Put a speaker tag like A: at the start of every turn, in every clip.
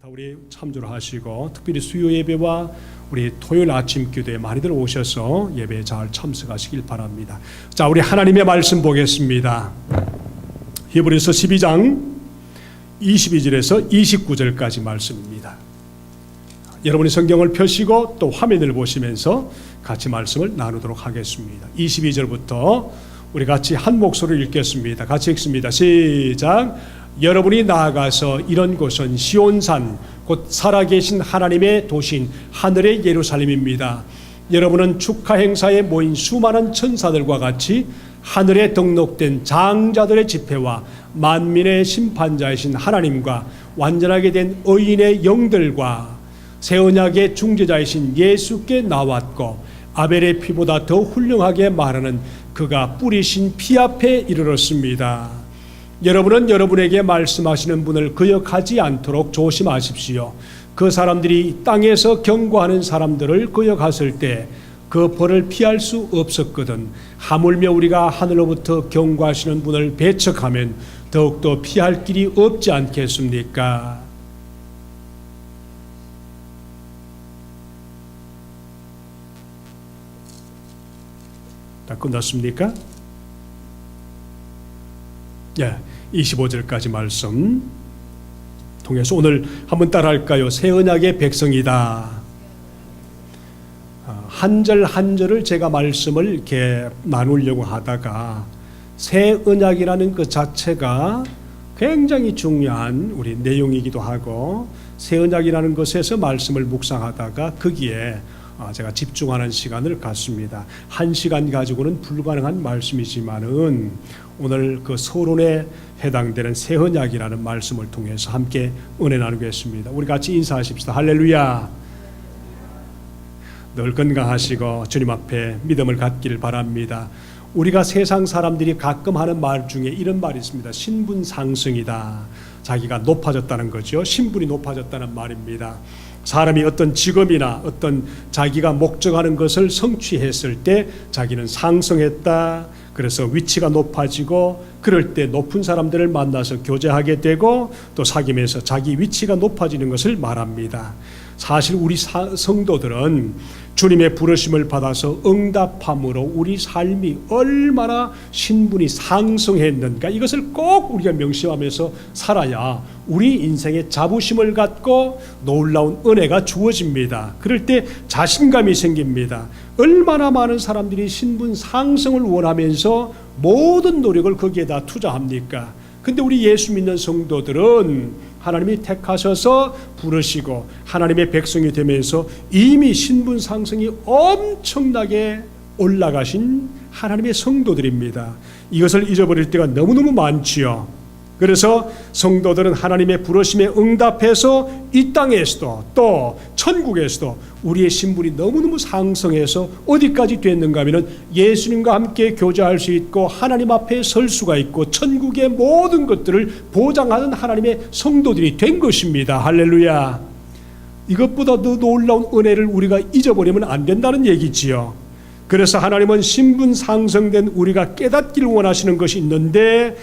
A: 우리 참조를 하시고 특별히 수요 예배와 우리 토요일 아침 기도에 많이들 오셔서 예배에 잘 참석하시길 바랍니다. 자, 우리 하나님의 말씀 보겠습니다. 히브리서 12장 22절에서 29절까지 말씀입니다. 여러분이 성경을 펴시고 또 화면을 보시면서 같이 말씀을 나누도록 하겠습니다. 22절부터 우리 같이 한 목소리로 읽겠습니다. 같이 읽습니다. 시작. 여러분이 나아가서 이런 곳은 시온산 곧 살아계신 하나님의 도시인 하늘의 예루살렘입니다. 여러분은 축하 행사에 모인 수많은 천사들과 같이 하늘에 등록된 장자들의 집회와 만민의 심판자이신 하나님과 완전하게 된 의인의 영들과 새 언약의 중재자이신 예수께 나왔고 아벨의 피보다 더 훌륭하게 말하는 그가 뿌리신 피 앞에 이르렀습니다. 여러분은 여러분에게 말씀하시는 분을 거역하지 않도록 조심하십시오. 그 사람들이 땅에서 경고하는 사람들을 거역했을 때 그 벌을 피할 수 없었거든. 하물며 우리가 하늘로부터 경고하시는 분을 배척하면 더욱더 피할 길이 없지 않겠습니까? 다 끝났습니까? 예, 25절까지 말씀 통해서 오늘 한번 따라할까요? 새 언약의 백성이다. 한 절 한 절을 제가 말씀을 이렇게 나누려고 하다가 새 언약이라는 그 자체가 굉장히 중요한 우리 내용이기도 하고 새 언약이라는 것에서 말씀을 묵상하다가 거기에 제가 집중하는 시간을 갖습니다. 1시간 가지고는 불가능한 말씀이지만은 오늘 그 서론에 해당되는 새 언약이라는 말씀을 통해서 함께 은혜 나누겠습니다. 우리 같이 인사하십시다. 할렐루야. 늘 건강하시고 주님 앞에 믿음을 갖기를 바랍니다. 우리가 세상 사람들이 가끔 하는 말 중에 이런 말이 있습니다. 신분상승이다. 자기가 높아졌다는 거죠. 신분이 높아졌다는 말입니다. 사람이 어떤 직업이나 어떤 자기가 목적하는 것을 성취했을 때 자기는 상승했다. 그래서 위치가 높아지고 그럴 때 높은 사람들을 만나서 교제하게 되고 또 사귀면서 자기 위치가 높아지는 것을 말합니다. 사실 우리 성도들은 주님의 부르심을 받아서 응답함으로 우리 삶이 얼마나 신분이 상승했는가 이것을 꼭 우리가 명심하면서 살아야 우리 인생의 자부심을 갖고 놀라운 은혜가 주어집니다. 그럴 때 자신감이 생깁니다. 얼마나 많은 사람들이 신분 상승을 원하면서 모든 노력을 거기에다 투자합니까? 근데 우리 예수 믿는 성도들은 하나님이 택하셔서 부르시고 하나님의 백성이 되면서 이미 신분 상승이 엄청나게 올라가신 하나님의 성도들입니다. 이것을 잊어버릴 때가 너무너무 많지요. 그래서 성도들은 하나님의 부르심에 응답해서 이 땅에서도 또 천국에서도 우리의 신분이 너무너무 상승해서 어디까지 됐는가 하면 예수님과 함께 교제할 수 있고 하나님 앞에 설 수가 있고 천국의 모든 것들을 보장하는 하나님의 성도들이 된 것입니다. 할렐루야. 이것보다 더 놀라운 은혜를 우리가 잊어버리면 안 된다는 얘기지요. 그래서 하나님은 신분 상승된 우리가 깨닫기를 원하시는 것이 있는데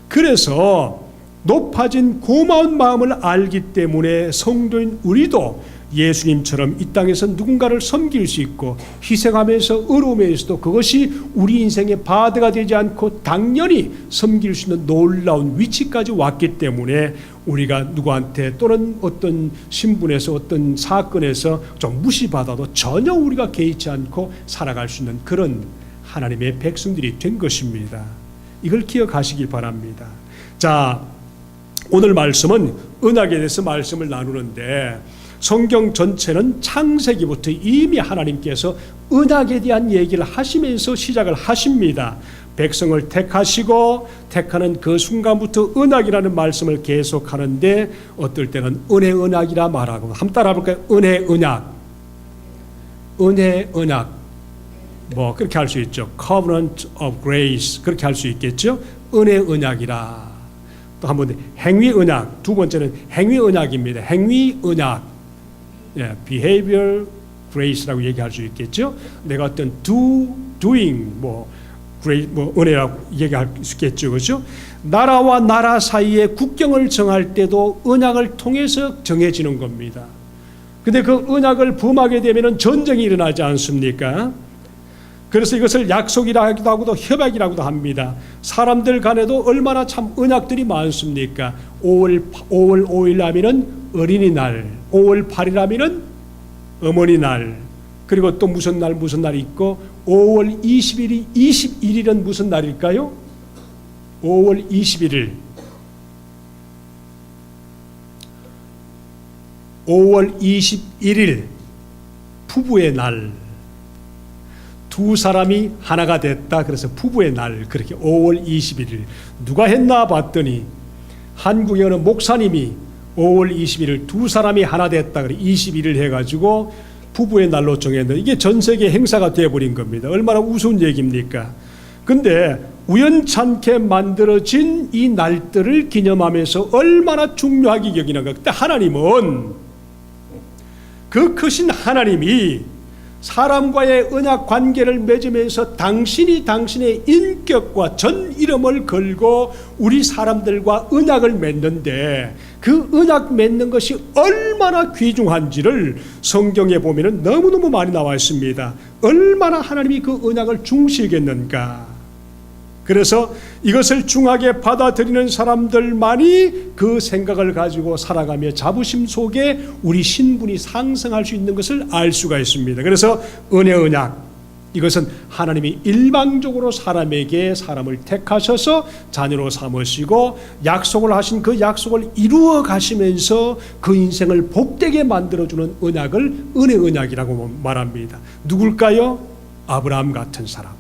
A: 그래서 높아진 고마운 마음을 알기 때문에 성도인 우리도 예수님처럼 이 땅에서 누군가를 섬길 수 있고 희생하면서 어려움에서도 그것이 우리 인생의 바드가 되지 않고 당연히 섬길 수 있는 놀라운 위치까지 왔기 때문에 우리가 누구한테 또는 어떤 신분에서 어떤 사건에서 좀 무시받아도 전혀 우리가 개의치 않고 살아갈 수 있는 그런 하나님의 백성들이 된 것입니다. 이걸 기억하시기 바랍니다. 자, 오늘 말씀은 언약에 대해서 말씀을 나누는데 성경 전체는 창세기부터 이미 하나님께서 언약에 대한 얘기를 하시면서 시작을 하십니다. 백성을 택하시고 택하는 그 순간부터 언약이라는 말씀을 계속하는데 어떨 때는 은혜 언약이라 말하고 한번 따라 볼까요? 은혜 언약. 은혜 언약. 뭐 그렇게 할 수 있죠. Covenant of Grace 그렇게 할 수 있겠죠. 은혜 언약이라. 또 한 번 행위 언약. 두 번째는 행위 언약입니다. 행위 언약. 예, Behavior Grace라고 얘기할 수 있겠죠. 내가 어떤 doing 뭐 은혜라고 얘기할 수 있겠죠, 그렇죠? 나라와 나라 사이에 국경을 정할 때도 언약을 통해서 정해지는 겁니다. 근데 그 언약을 범하게 되면 전쟁이 일어나지 않습니까? 그래서 이것을 약속이라고도 하고도 협약이라고도 합니다. 사람들 간에도 얼마나 참 언약들이 많습니까? 5월 5일 하면은 어린이날, 5월 8일 하면은 어머니날, 그리고 또 무슨 날 있고 5월 21일은 무슨 날일까요? 5월 21일 5월 21일 부부의 날, 두 사람이 하나가 됐다. 그래서 부부의 날, 그렇게 5월 21일 누가 했나 봤더니 한국의 어느 목사님이 5월 21일 두 사람이 하나 됐다. 그래 21일 해가지고 부부의 날로 정했는데 이게 전 세계 행사가 되어버린 겁니다. 얼마나 우스운 얘기입니까? 근데 우연찮게 만들어진 이 날들을 기념하면서 얼마나 중요하게 여기는가. 그때 하나님은, 그 크신 하나님이 사람과의 언약 관계를 맺으면서 당신이 당신의 인격과 전 이름을 걸고 우리 사람들과 언약을 맺는데, 그 언약 맺는 것이 얼마나 귀중한지를 성경에 보면 너무너무 많이 나와 있습니다. 얼마나 하나님이 그 언약을 중시하겠는가. 그래서 이것을 중하게 받아들이는 사람들만이 그 생각을 가지고 살아가며 자부심 속에 우리 신분이 상승할 수 있는 것을 알 수가 있습니다. 그래서 은혜 언약, 이것은 하나님이 일방적으로 사람에게 사람을 택하셔서 자녀로 삼으시고 약속을 하신 그 약속을 이루어 가시면서 그 인생을 복되게 만들어주는 언약을 은혜 언약이라고 말합니다. 누굴까요? 아브라함 같은 사람,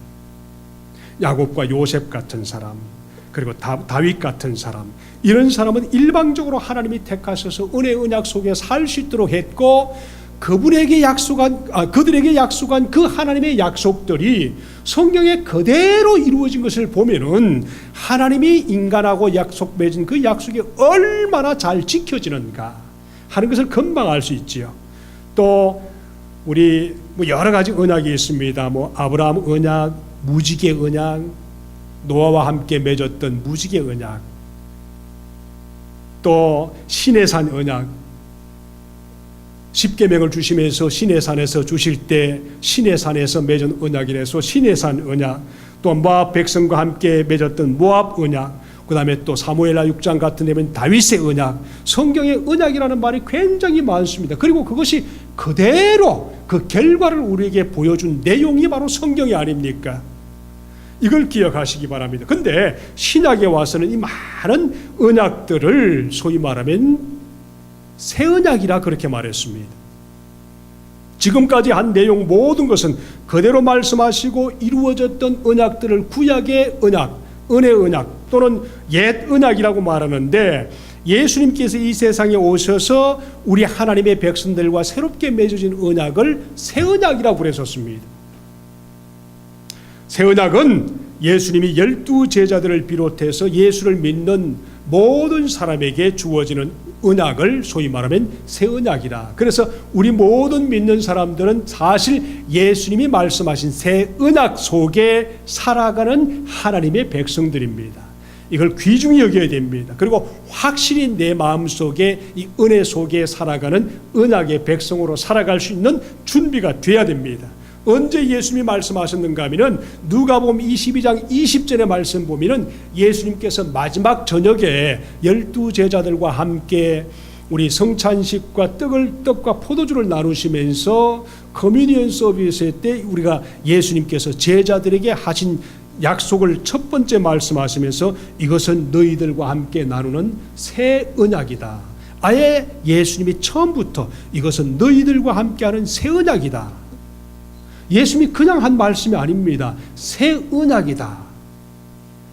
A: 야곱과 요셉 같은 사람, 그리고 다윗 같은 사람, 이런 사람은 일방적으로 하나님이 택하셔서 은혜 언약 속에 살 수 있도록 했고, 그들에게 약속한 그 하나님의 약속들이 성경에 그대로 이루어진 것을 보면은 하나님이 인간하고 약속 맺은 그 약속이 얼마나 잘 지켜지는가 하는 것을 금방 알 수 있지요. 또 우리 여러 가지 언약이 있습니다. 아브라함 언약, 무지개 언약, 노아와 함께 맺었던 무지개 언약, 또 시내산 언약, 십계명을 주시면서 시내산에서 주실 때 시내산에서 맺은 언약이라서 시내산 언약, 또 모압 백성과 함께 맺었던 모압 언약, 그 다음에 또 사무엘하 6장 같은 데면 다윗의 언약. 성경의 언약이라는 말이 굉장히 많습니다. 그리고 그것이 그대로 그 결과를 우리에게 보여준 내용이 바로 성경이 아닙니까? 이걸 기억하시기 바랍니다. 근데 신약에 와서는 이 많은 언약들을 소위 말하면 새 언약이라 그렇게 말했습니다. 지금까지 한 내용 모든 것은 그대로 말씀하시고 이루어졌던 언약들을 구약의 언약, 은혜 언약 또는 옛 언약이라고 말하는데, 예수님께서 이 세상에 오셔서 우리 하나님의 백성들과 새롭게 맺어진 언약을 새 언약이라고 그랬었습니다. 새 언약은 예수님이 12제자들을 비롯해서 예수를 믿는 모든 사람에게 주어지는 언약을 소위 말하면 새 언약이라. 그래서 우리 모든 믿는 사람들은 사실 예수님이 말씀하신 새 언약 속에 살아가는 하나님의 백성들입니다. 이걸 귀중히 여겨야 됩니다. 그리고 확실히 내 마음속에 이 은혜 속에 살아가는 언약의 백성으로 살아갈 수 있는 준비가 돼야 됩니다. 언제 예수님이 말씀하셨는가 하면은 누가복음 22장 20절의 말씀 보면은 예수님께서 마지막 저녁에 12제자들과 함께 우리 성찬식과 떡과 포도주를 나누시면서 커뮤니언 서비스 때 우리가 예수님께서 제자들에게 하신 약속을 첫 번째 말씀하시면서 이것은 너희들과 함께 나누는 새 언약이다. 아예 예수님이 처음부터 이것은 너희들과 함께하는 새 언약이다. 예수님이 그냥 한 말씀이 아닙니다. 새 언약이다.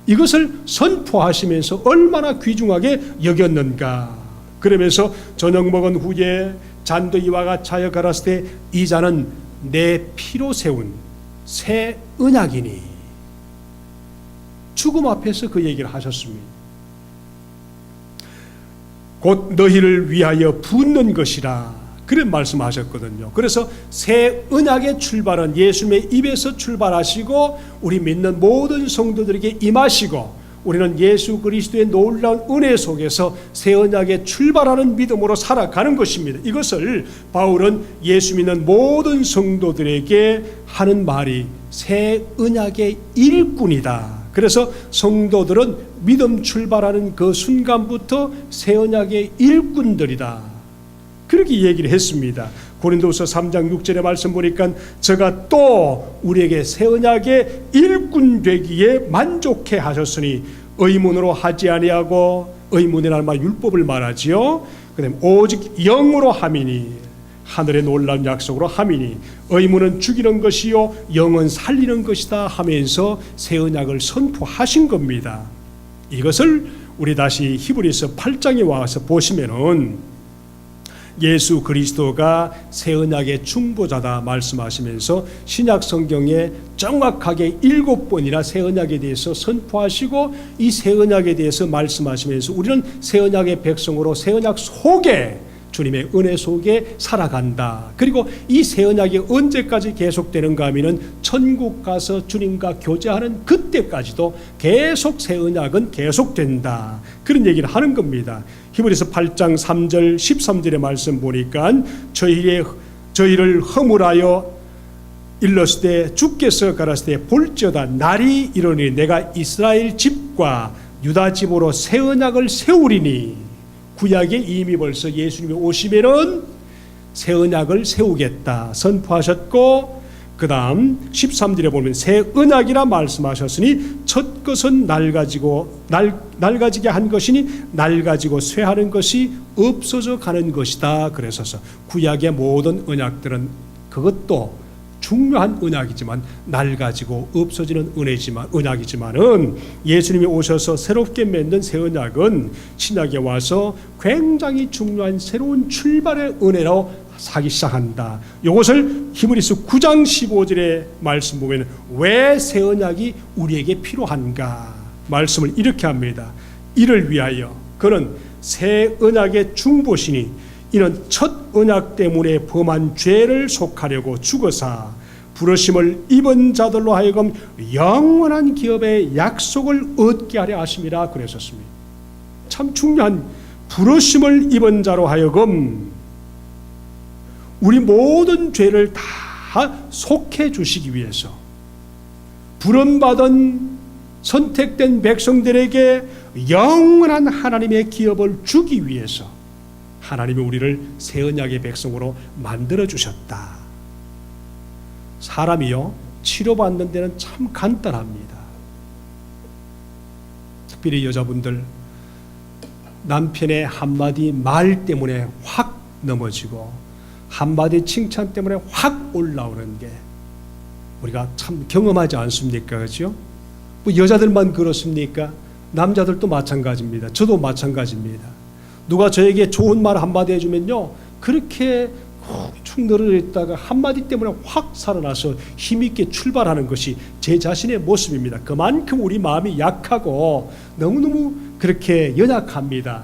A: 이것을 선포하시면서 얼마나 귀중하게 여겼는가. 그러면서 저녁 먹은 후에 잔도 이와 같이 하여 가라사대 때 이 잔은 내 피로 세운 새 언약이니. 죽음 앞에서 그 얘기를 하셨습니다. 곧 너희를 위하여 붓는 것이라. 그런 말씀하셨거든요. 그래서 새 언약의 출발은 예수님의 입에서 출발하시고 우리 믿는 모든 성도들에게 임하시고 우리는 예수 그리스도의 놀라운 은혜 속에서 새 언약에 출발하는 믿음으로 살아가는 것입니다. 이것을 바울은 예수 믿는 모든 성도들에게 하는 말이 새 언약의 일꾼이다. 그래서 성도들은 믿음 출발하는 그 순간부터 새 언약의 일꾼들이다. 그렇게 얘기를 했습니다. 고린도서 3장 6절의 말씀 보니까 저가 또 우리에게 새 언약의 일꾼 되기에 만족해 하셨으니 의문으로 하지 아니하고, 의문이라는 말 율법을 말하지요. 그다음에 오직 영으로 함이니, 하늘의 놀라운 약속으로 함이니 의문은 죽이는 것이요 영은 살리는 것이다 하면서 새 언약을 선포하신 겁니다. 이것을 우리 다시 히브리서 8장에 와서 보시면은 예수 그리스도가 새 언약의 중보자다 말씀하시면서 신약 성경에 정확하게 7번이나 새 언약에 대해서 선포하시고 이 새 언약에 대해서 말씀하시면서 우리는 새 언약의 백성으로 새 언약 속에 주님의 은혜 속에 살아간다. 그리고 이 새 언약이 언제까지 계속되는가 하면은 천국 가서 주님과 교제하는 그때까지도 계속 새 언약은 계속된다. 그런 얘기를 하는 겁니다. 히브리서 8장 3절 13절의 말씀 보니까 저희를 허물하여 일렀을 때 주께서 가라실 때 볼지어다 날이 이르니 내가 이스라엘 집과 유다 집으로 새 언약을 세우리니, 구약에 이미 벌써 예수님이 오시면은 새 언약을 세우겠다 선포하셨고, 그 다음 13절에 보면 새 언약이라 말씀하셨으니 첫 것은 낡아지게 한 것이니 낡아지고 쇠하는 것이 없어져 가는 것이다. 그래서 구약의 모든 언약들은 그것도 중요한 언약이지만 낡아지고 없어지는 언약이지만은 예수님이 오셔서 새롭게 맺는 새 언약은 신약에 와서 굉장히 중요한 새로운 출발의 은혜로 사기 시작한다. 이것을 히브리서 9장 15절의 말씀 보면 왜 새 언약이 우리에게 필요한가 말씀을 이렇게 합니다. 이를 위하여 그는 새 언약의 중보시니 이는 첫 언약 때문에 범한 죄를 속하려고 죽어사 부르심을 입은 자들로 하여금 영원한 기업의 약속을 얻게 하려 하심이라 그랬었습니다. 참 중요한 부르심을 입은 자로 하여금 우리 모든 죄를 다 속해 주시기 위해서 부름받은 선택된 백성들에게 영원한 하나님의 기업을 주기 위해서 하나님이 우리를 새 언약의 백성으로 만들어 주셨다. 사람이요 치료받는 데는 참 간단합니다. 특별히 여자분들 남편의 한마디 말 때문에 확 넘어지고 한마디 칭찬 때문에 확 올라오는 게 우리가 참 경험하지 않습니까? 그렇죠? 뭐 여자들만 그렇습니까? 남자들도 마찬가지입니다. 저도 마찬가지입니다. 누가 저에게 좋은 말 한마디 해주면요 그렇게 축 늘어 있다가 한마디 때문에 확 살아나서 힘있게 출발하는 것이 제 자신의 모습입니다. 그만큼 우리 마음이 약하고 너무너무 그렇게 연약합니다.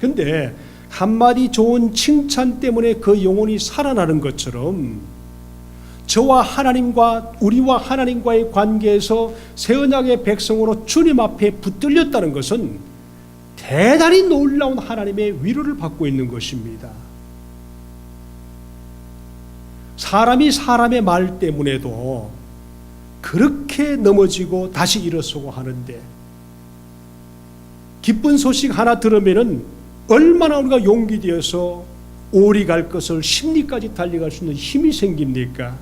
A: 근데 한마디 좋은 칭찬 때문에 그 영혼이 살아나는 것처럼 저와 하나님과 우리와 하나님과의 관계에서 새 언약의 백성으로 주님 앞에 붙들렸다는 것은 대단히 놀라운 하나님의 위로를 받고 있는 것입니다. 사람이 사람의 말 때문에도 그렇게 넘어지고 다시 일어서고 하는데 기쁜 소식 하나 들으면은 얼마나 우리가 용기 되어서 오리 갈 것을 십리까지 달려갈 수 있는 힘이 생깁니까?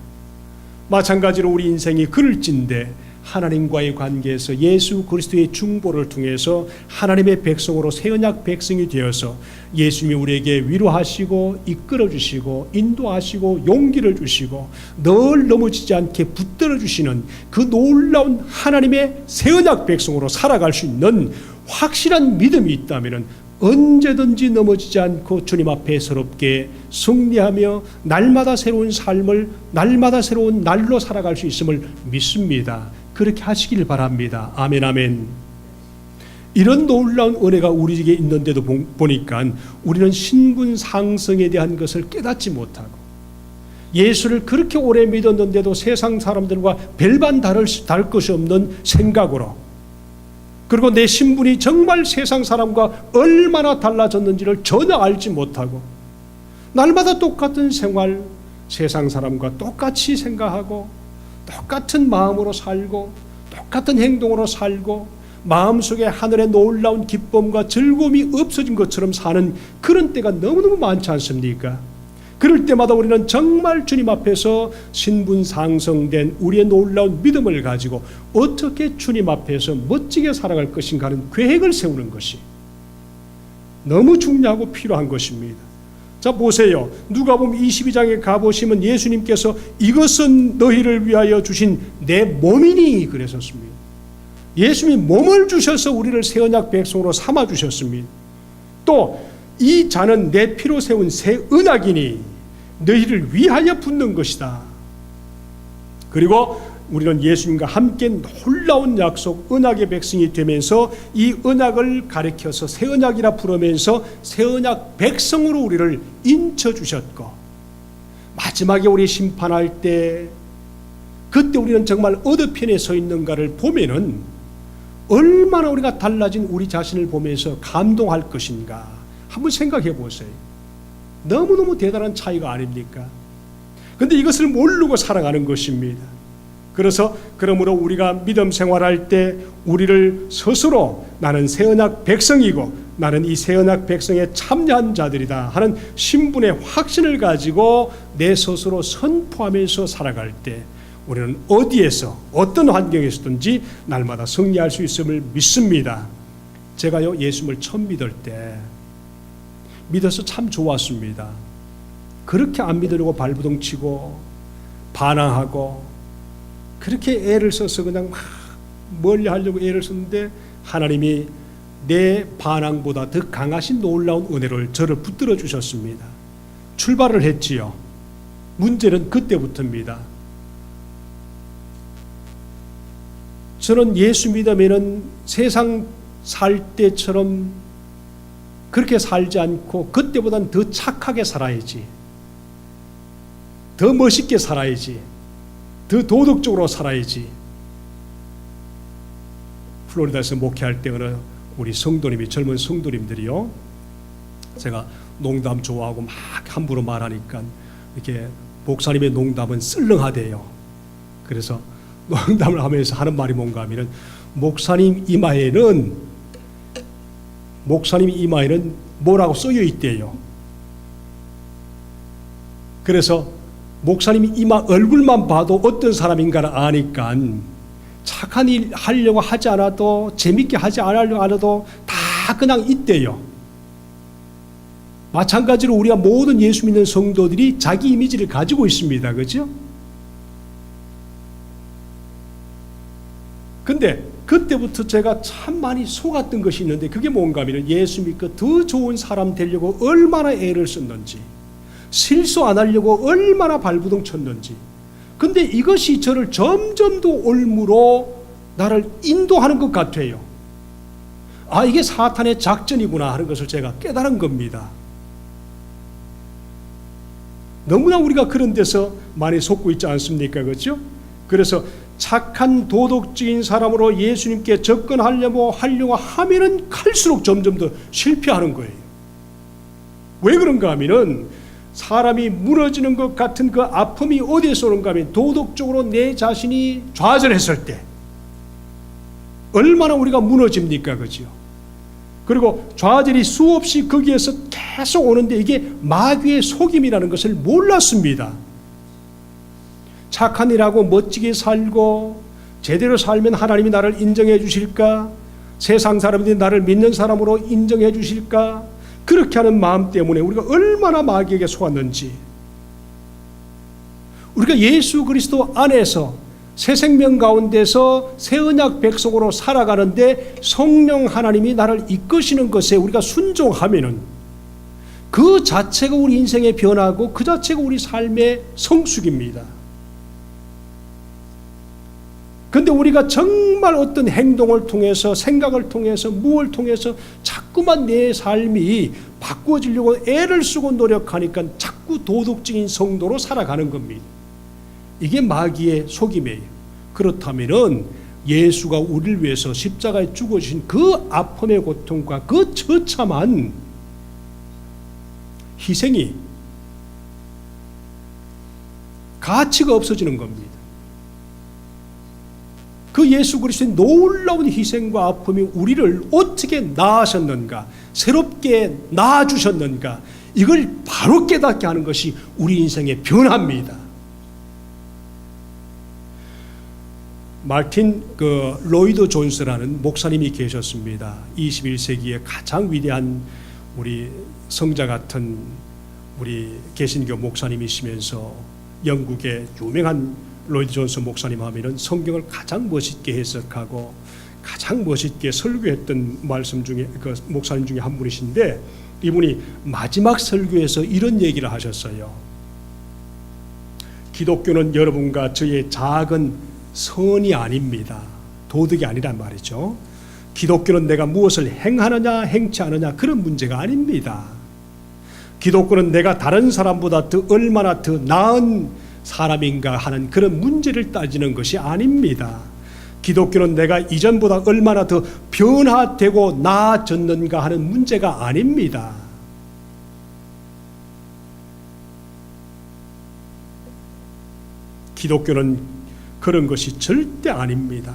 A: 마찬가지로 우리 인생이 그럴진데 하나님과의 관계에서 예수 그리스도의 중보를 통해서 하나님의 백성으로 새 언약 백성이 되어서 예수님이 우리에게 위로하시고 이끌어주시고 인도하시고 용기를 주시고 늘 넘어지지 않게 붙들어 주시는 그 놀라운 하나님의 새 언약 백성으로 살아갈 수 있는 확실한 믿음이 있다면 언제든지 넘어지지 않고 주님 앞에 새롭게 승리하며 날마다 새로운 삶을 날마다 새로운 날로 살아갈 수 있음을 믿습니다. 그렇게 하시길 바랍니다. 아멘 아멘. 이런 놀라운 은혜가 우리에게 있는데도 보니까 우리는 신분 상승에 대한 것을 깨닫지 못하고, 예수를 그렇게 오래 믿었는데도 세상 사람들과 별반 다를 것이 없는 생각으로, 그리고 내 신분이 정말 세상 사람과 얼마나 달라졌는지를 전혀 알지 못하고, 날마다 똑같은 생활, 세상 사람과 똑같이 생각하고 똑같은 마음으로 살고 똑같은 행동으로 살고 마음속에 하늘의 놀라운 기쁨과 즐거움이 없어진 것처럼 사는 그런 때가 너무너무 많지 않습니까? 그럴 때마다 우리는 정말 주님 앞에서 신분 상승된 우리의 놀라운 믿음을 가지고 어떻게 주님 앞에서 멋지게 살아갈 것인가 하는 계획을 세우는 것이 너무 중요하고 필요한 것입니다. 자, 보세요. 누가복음 22장에 가보시면 예수님께서 이것은 너희를 위하여 주신 내 몸이니 그랬었습니다. 예수님이 몸을 주셔서 우리를 새 언약 백성으로 삼아 주셨습니다. 또 이 잔은 내 피로 세운 새 언약이니 너희를 위하여 붓는 것이다. 그리고 우리는 예수님과 함께 놀라운 약속 언약의 백성이 되면서 이 언약을 가리켜서 새 언약이라 부르면서 새 언약 백성으로 우리를 인쳐주셨고, 마지막에 우리 심판할 때 그때 우리는 정말 어느 편에 서 있는가를 보면은 얼마나 우리가 달라진 우리 자신을 보면서 감동할 것인가 한번 생각해 보세요. 너무너무 대단한 차이가 아닙니까? 그런데 이것을 모르고 살아가는 것입니다. 그러므로 우리가 믿음 생활할 때 우리를 스스로 나는 새 언약 백성이고 나는 이 새 언약 백성에 참여한 자들이다 하는 신분의 확신을 가지고 내 스스로 선포하면서 살아갈 때 우리는 어디에서 어떤 환경에서든지 날마다 승리할 수 있음을 믿습니다. 제가요, 예수님을 처음 믿을 때 믿어서 참 좋았습니다. 그렇게 안 믿으려고 발부둥 치고 반항하고 그렇게 애를 써서 그냥 막 멀리 하려고 애를 썼는데 하나님이 내 반항보다 더 강하신 놀라운 은혜를 저를 붙들어 주셨습니다. 출발을 했지요. 문제는 그때부터입니다. 저는 예수 믿으면은 세상 살 때처럼 그렇게 살지 않고 그때보다는 더 착하게 살아야지, 더 멋있게 살아야지, 더 도덕적으로 살아야지. 플로리다에서 목회할 때 어느 우리 성도님이, 젊은 성도님들이요, 제가 농담 좋아하고 막 함부로 말하니까 이렇게 목사님의 농담은 썰렁하대요. 그래서 농담을 하면서 하는 말이 뭔가 하면은 목사님 이마에는 뭐라고 쓰여 있대요. 그래서 목사님이 이마 얼굴만 봐도 어떤 사람인가를 아니까 착한 일 하려고 하지 않아도, 재밌게 하지 않으려고 하도 다 그냥 있대요. 마찬가지로 우리가 모든 예수 믿는 성도들이 자기 이미지를 가지고 있습니다. 그렇죠? 근데 그때부터 제가 참 많이 속았던 것이 있는데 그게 뭔가 하면 예수 믿고 더 좋은 사람 되려고 얼마나 애를 썼는지, 실수 안 하려고 얼마나 발부둥 쳤는지. 근데 이것이 저를 점점 더 올무로 나를 인도하는 것 같아요. 아, 이게 사탄의 작전이구나 하는 것을 제가 깨달은 겁니다. 너무나 우리가 그런 데서 많이 속고 있지 않습니까? 그렇죠? 그래서 착한 도덕적인 사람으로 예수님께 접근하려고 하면은 갈수록 점점 더 실패하는 거예요. 왜 그런가 하면은 사람이 무너지는 것 같은 그 아픔이 어디에서 오는가 하면 도덕적으로 내 자신이 좌절했을 때 얼마나 우리가 무너집니까? 그죠? 그리고 좌절이 수없이 거기에서 계속 오는데 이게 마귀의 속임이라는 것을 몰랐습니다. 착한 일하고 멋지게 살고 제대로 살면 하나님이 나를 인정해 주실까? 세상 사람들이 나를 믿는 사람으로 인정해 주실까? 그렇게 하는 마음 때문에 우리가 얼마나 마귀에게 속았는지, 우리가 예수 그리스도 안에서 새 생명 가운데서 새 언약 백성으로 살아가는데 성령 하나님이 나를 이끄시는 것에 우리가 순종하면은 그 자체가 우리 인생의 변화고 그 자체가 우리 삶의 성숙입니다. 근데 우리가 정말 어떤 행동을 통해서, 생각을 통해서, 무엇을 통해서 자꾸만 내 삶이 바꾸어지려고 애를 쓰고 노력하니까 자꾸 도덕적인 성도로 살아가는 겁니다. 이게 마귀의 속임이에요. 그렇다면은 예수가 우리를 위해서 십자가에 죽어주신 그 아픔의 고통과 그 처참한 희생이 가치가 없어지는 겁니다. 그 예수 그리스도의 놀라운 희생과 아픔이 우리를 어떻게 낳으셨는가, 새롭게 낳아주셨는가, 이걸 바로 깨닫게 하는 것이 우리 인생의 변화입니다. 마틴 로이드 존스라는 목사님이 계셨습니다. 21세기의 가장 위대한 우리 성자 같은 우리 개신교 목사님이시면서 영국의 유명한 로이드 존스 목사님 하면은 성경을 가장 멋있게 해석하고 가장 멋있게 설교했던 말씀 중에 그 목사님 중에 한 분이신데, 이분이 마지막 설교에서 이런 얘기를 하셨어요. 기독교는 여러분과 저의 작은 선이 아닙니다. 도덕이 아니란 말이죠. 기독교는 내가 무엇을 행하느냐 행치 않느냐 그런 문제가 아닙니다. 기독교는 내가 다른 사람보다 얼마나 더 나은 사람인가 하는 그런 문제를 따지는 것이 아닙니다. 기독교는 내가 이전보다 얼마나 더 변화되고 나아졌는가 하는 문제가 아닙니다. 기독교는 그런 것이 절대 아닙니다.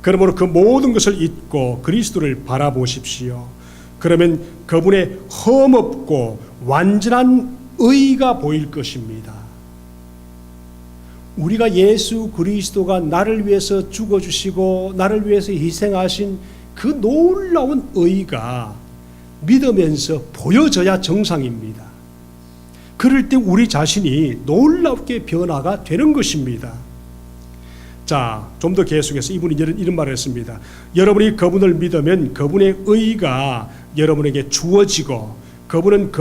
A: 그러므로 그 모든 것을 잊고 그리스도를 바라보십시오. 그러면 그분의 흠없고 완전한 의가 보일 것입니다. 우리가 예수 그리스도가 나를 위해서 죽어주시고 나를 위해서 희생하신 그 놀라운 의가 믿으면서 보여져야 정상입니다. 그럴 때 우리 자신이 놀랍게 변화가 되는 것입니다. 자, 좀 더 계속해서 이분이 이런 말을 했습니다. 여러분이 그분을 믿으면 그분의 의가 여러분에게 주어지고 여러분은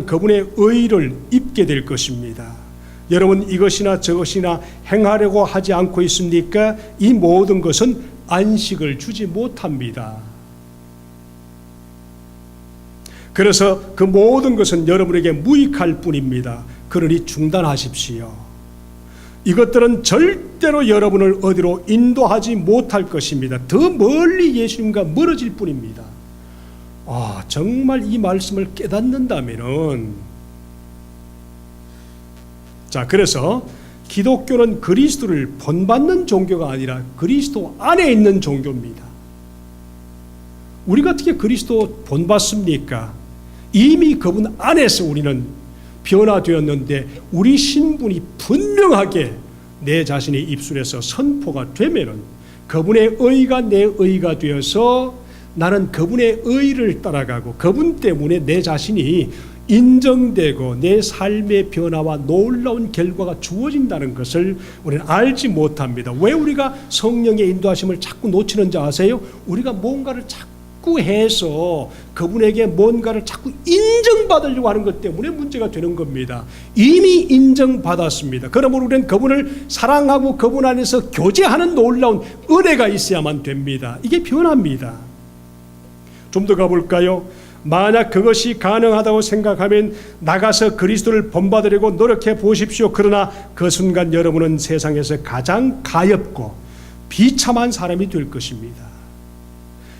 A: 그분의 의를 입게 될 것입니다. 여러분 이것이나 저것이나 행하려고 하지 않고 있습니까? 이 모든 것은 안식을 주지 못합니다. 그래서 그 모든 것은 여러분에게 무익할 뿐입니다. 그러니 중단하십시오. 이것들은 절대로 여러분을 어디로 인도하지 못할 것입니다. 더 멀리 예수님과 멀어질 뿐입니다. 정말 이 말씀을 깨닫는다면은, 자, 그래서 기독교는 그리스도를 본받는 종교가 아니라 그리스도 안에 있는 종교입니다. 우리가 어떻게 그리스도 본받습니까? 이미 그분 안에서 우리는 변화되었는데 우리 신분이 분명하게 내 자신의 입술에서 선포가 되면은 그분의 의가 내 의가 되어서 나는 그분의 의를 따라가고 그분 때문에 내 자신이 인정되고 내 삶의 변화와 놀라운 결과가 주어진다는 것을 우리는 알지 못합니다. 왜 우리가 성령의 인도하심을 자꾸 놓치는지 아세요? 우리가 뭔가를 자꾸 해서 그분에게 뭔가를 자꾸 인정받으려고 하는 것 때문에 문제가 되는 겁니다. 이미 인정받았습니다. 그러므로 우리는 그분을 사랑하고 그분 안에서 교제하는 놀라운 은혜가 있어야만 됩니다. 이게 변화입니다. 좀 더 가볼까요? 만약 그것이 가능하다고 생각하면 나가서 그리스도를 본받으려고 노력해 보십시오. 그러나 그 순간 여러분은 세상에서 가장 가엾고 비참한 사람이 될 것입니다.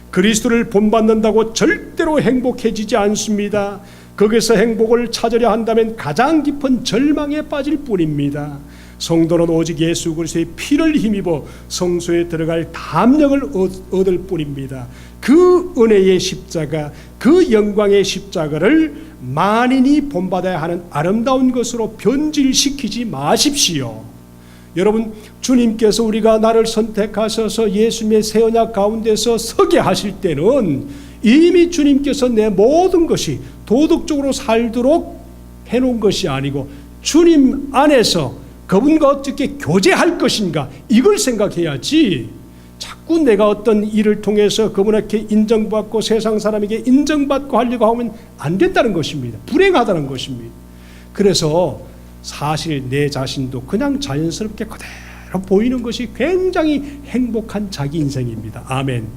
A: 그리스도를 본받는다고 절대로 행복해지지 않습니다. 거기서 행복을 찾으려 한다면 가장 깊은 절망에 빠질 뿐입니다. 성도는 오직 예수 그리스도의 피를 힘입어 성소에 들어갈 담력을 얻을 뿐입니다. 그 은혜의 십자가, 그 영광의 십자가를 만인이 본받아야 하는 아름다운 것으로 변질시키지 마십시오. 여러분, 주님께서 우리가 나를 선택하셔서 예수님의 새 언약 가운데서 서게 하실 때는 이미 주님께서 내 모든 것이 도덕적으로 살도록 해놓은 것이 아니고 주님 안에서 그분과 어떻게 교제할 것인가, 이걸 생각해야지 자꾸 내가 어떤 일을 통해서 그분에게 인정받고 세상 사람에게 인정받고 하려고 하면 안 된다는 것입니다. 불행하다는 것입니다. 그래서 사실 내 자신도 그냥 자연스럽게 그대로 보이는 것이 굉장히 행복한 자기 인생입니다. 아멘.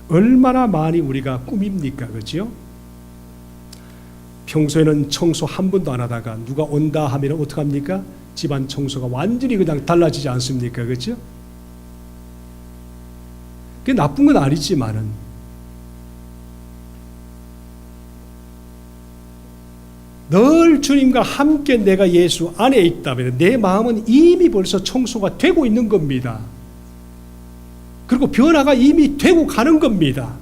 A: 얼마나 많이 우리가 꾸밉니까? 그렇죠? 평소에는 청소 한 번도 안 하다가 누가 온다 하면 어떡합니까? 집안 청소가 완전히 그냥 달라지지 않습니까? 그렇죠? 그게 나쁜 건 아니지만은 늘 주님과 함께 내가 예수 안에 있다면 내 마음은 이미 벌써 청소가 되고 있는 겁니다. 그리고 변화가 이미 되고 가는 겁니다.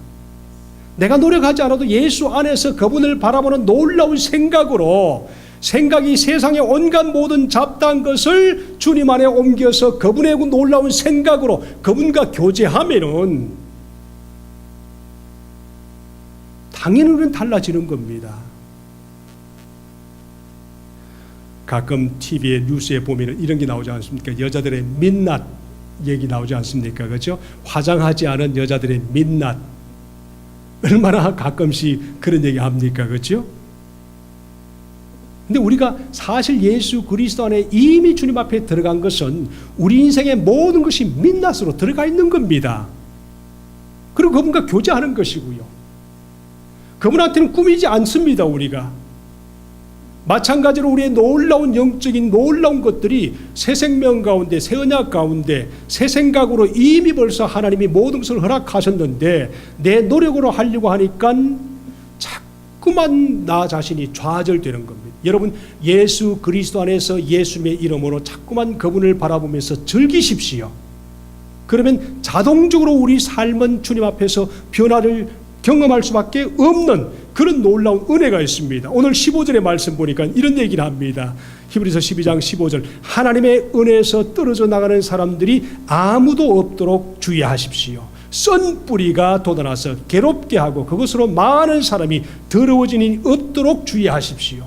A: 내가 노력하지 않아도 예수 안에서 그분을 바라보는 놀라운 생각으로 생각이 세상의 온갖 모든 잡다한 것을 주님 안에 옮겨서 그분의 놀라운 생각으로 그분과 교제하면은 당연히 우리는 달라지는 겁니다. 가끔 TV에 뉴스에 보면 이런 게 나오지 않습니까? 여자들의 민낯 얘기 나오지 않습니까? 그렇죠? 화장하지 않은 여자들의 민낯. 얼마나 가끔씩 그런 얘기 합니까? 그렇죠? 근데 우리가 사실 예수 그리스도 안에 이미 주님 앞에 들어간 것은 우리 인생의 모든 것이 민낯으로 들어가 있는 겁니다. 그리고 그분과 교제하는 것이고요. 그분한테는 꾸미지 않습니다. 우리가. 마찬가지로 우리의 놀라운 영적인 놀라운 것들이 새 생명 가운데, 새 언약 가운데, 새 생각으로 이미 벌써 하나님이 모든 것을 허락하셨는데 내 노력으로 하려고 하니까 자꾸만 나 자신이 좌절되는 겁니다. 여러분, 예수 그리스도 안에서 예수님의 이름으로 자꾸만 그분을 바라보면서 즐기십시오. 그러면 자동적으로 우리 삶은 주님 앞에서 변화를 경험할 수밖에 없는 그런 놀라운 은혜가 있습니다. 오늘 15절의 말씀 보니까 이런 얘기를 합니다. 히브리서 12장 15절. 하나님의 은혜에서 떨어져 나가는 사람들이 아무도 없도록 주의하십시오. 썬 뿌리가 돋아나서 괴롭게 하고 그것으로 많은 사람이 더러워지니 없도록 주의하십시오.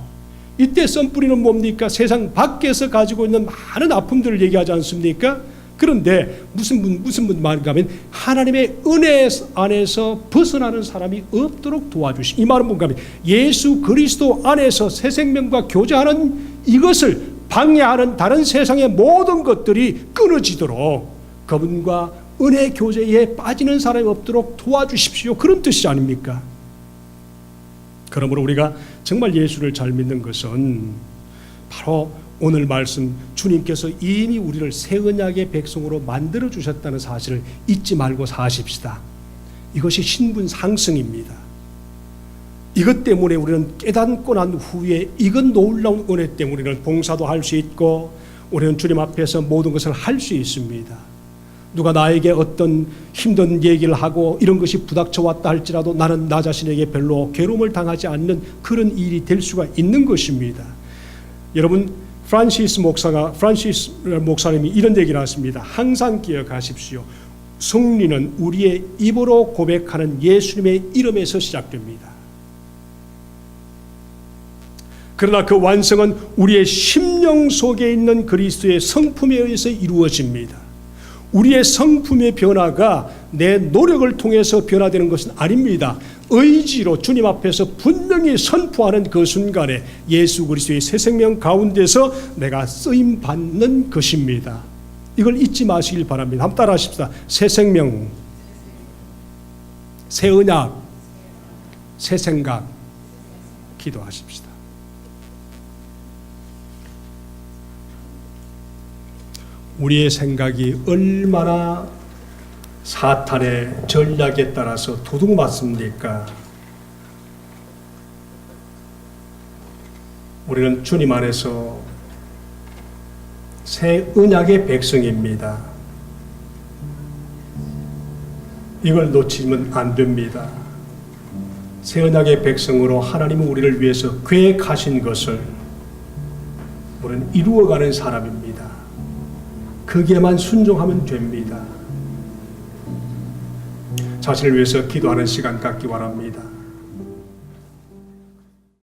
A: 이때 썬 뿌리는 뭡니까? 세상 밖에서 가지고 있는 많은 아픔들을 얘기하지 않습니까? 그런데 무슨 말인가 하면 하나님의 은혜 안에서 벗어나는 사람이 없도록 도와주시. 이 말은 뭔가 하면 예수 그리스도 안에서 새 생명과 교제하는 이것을 방해하는 다른 세상의 모든 것들이 끊어지도록 그분과 은혜 교제에 빠지는 사람이 없도록 도와주십시오. 그런 뜻이 아닙니까? 그러므로 우리가 정말 예수를 잘 믿는 것은 바로 오늘 말씀 주님께서 이미 우리를 새 언약의 백성으로 만들어 주셨다는 사실을 잊지 말고 사십시다. 이것이 신분 상승입니다. 이것 때문에 우리는 깨닫고 난 후에 이건 놀라운 은혜 때문에 우리는 봉사도 할 수 있고 우리는 주님 앞에서 모든 것을 할 수 있습니다. 누가 나에게 어떤 힘든 얘기를 하고 이런 것이 부닥쳐 왔다 할지라도 나는 나 자신에게 별로 괴로움을 당하지 않는 그런 일이 될 수가 있는 것입니다. 여러분, 프란시스 목사님이 이런 얘기를 하십니다. 항상 기억하십시오. 승리는 우리의 입으로 고백하는 예수님의 이름에서 시작됩니다. 그러나 그 완성은 우리의 심령 속에 있는 그리스도의 성품에 의해서 이루어집니다. 우리의 성품의 변화가 내 노력을 통해서 변화되는 것은 아닙니다. 의지로 주님 앞에서 분명히 선포하는 그 순간에 예수 그리스도의 새 생명 가운데서 내가 쓰임 받는 것입니다. 이걸 잊지 마시길 바랍니다. 한번 따라 하십시다. 새 생명, 새 언약, 새 생각. 기도하십시다. 우리의 생각이 얼마나 사탄의 전략에 따라서 도둑맞습니까? 우리는 주님 안에서 새 언약의 백성입니다. 이걸 놓치면 안 됩니다. 새 언약의 백성으로 하나님은 우리를 위해서 계획하신 것을 우리는 이루어가는 사람입니다. 거기에만 순종하면 됩니다. 자신을 위해서 기도하는 시간 갖기 바랍니다.